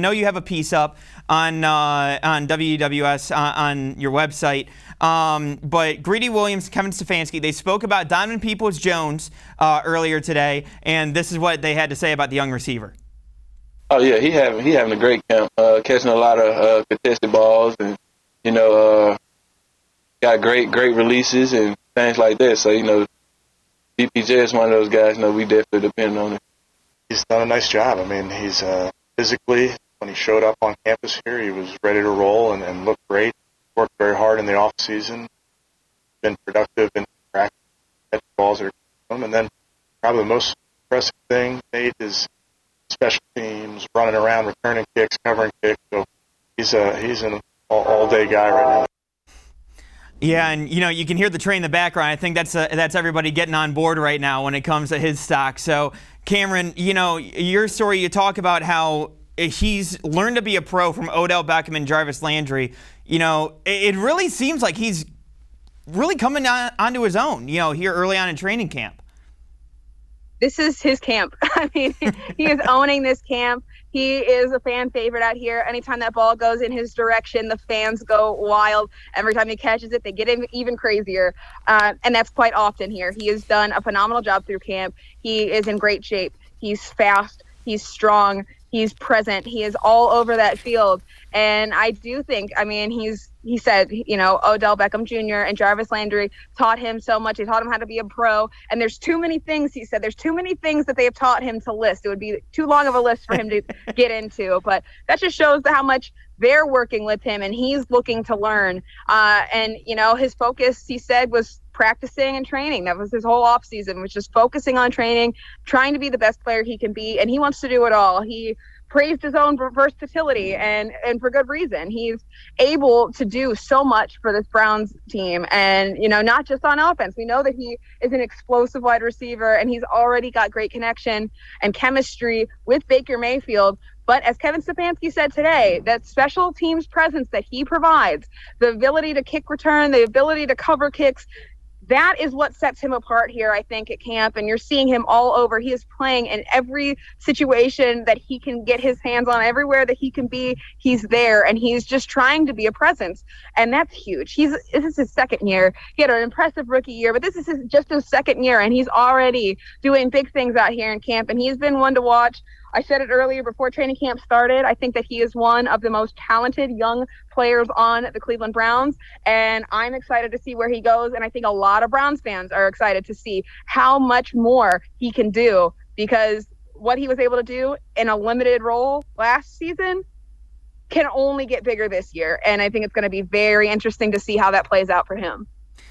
I know you have a piece up on WWS on your website, but Greedy Williams, Kevin Stefanski, they spoke about Donovan Peoples-Jones earlier today, and this is what they had to say about the young receiver. Oh yeah, he having a great camp, catching a lot of contested balls, and got great releases and things like that. So DPJ is one of those guys. We definitely depend on him. He's done a nice job. I mean, he's physically, when he showed up on campus here, he was ready to roll and looked great. Worked very hard in the off season. Been productive in practice, catching balls that are to him. And then probably the most impressive thing, Nate, is special teams, running around, returning kicks, covering kicks. So he's an all-day guy right now. Yeah, and you can hear the train in the background. I think that's everybody getting on board right now when it comes to his stock. So, Camryn, your story, you talk about how he's learned to be a pro from Odell Beckham and Jarvis Landry. It really seems like he's really coming onto his own, here early on in training camp. This is his camp. I mean, he is owning this camp. He is a fan favorite out here. Anytime that ball goes in his direction, the fans go wild. Every time he catches it, they get even crazier. And that's quite often here. He has done a phenomenal job through camp. He is in great shape. He's fast. He's strong. He's present. He is all over that field. And I do think, he said, Odell Beckham Jr. and Jarvis Landry taught him so much. They taught him how to be a pro. And there's too many things, he said, there's too many things that they have taught him to list. It would be too long of a list for him to get into. But that just shows how much they're working with him and he's looking to learn. His focus, he said, was practicing and training. That was his whole off season, was just focusing on training, trying to be the best player he can be. And he wants to do it all. He praised his own versatility and for good reason. He's able to do so much for this Browns team and, not just on offense. We know that he is an explosive wide receiver and he's already got great connection and chemistry with Baker Mayfield. But as Kevin Stefanski said today, that special teams presence that he provides, the ability to kick return, the ability to cover kicks, that is what sets him apart here, I think, at camp. And you're seeing him all over. He is playing in every situation that he can get his hands on. Everywhere that he can be, he's there. And he's just trying to be a presence. And that's huge. This is his second year. He had an impressive rookie year, but this is just his second year. And he's already doing big things out here in camp. And he's been one to watch. I said it earlier before training camp started. I think that he is one of the most talented young players on the Cleveland Browns, and I'm excited to see where he goes, and I think a lot of Browns fans are excited to see how much more he can do, because what he was able to do in a limited role last season can only get bigger this year, and I think it's going to be very interesting to see how that plays out for him.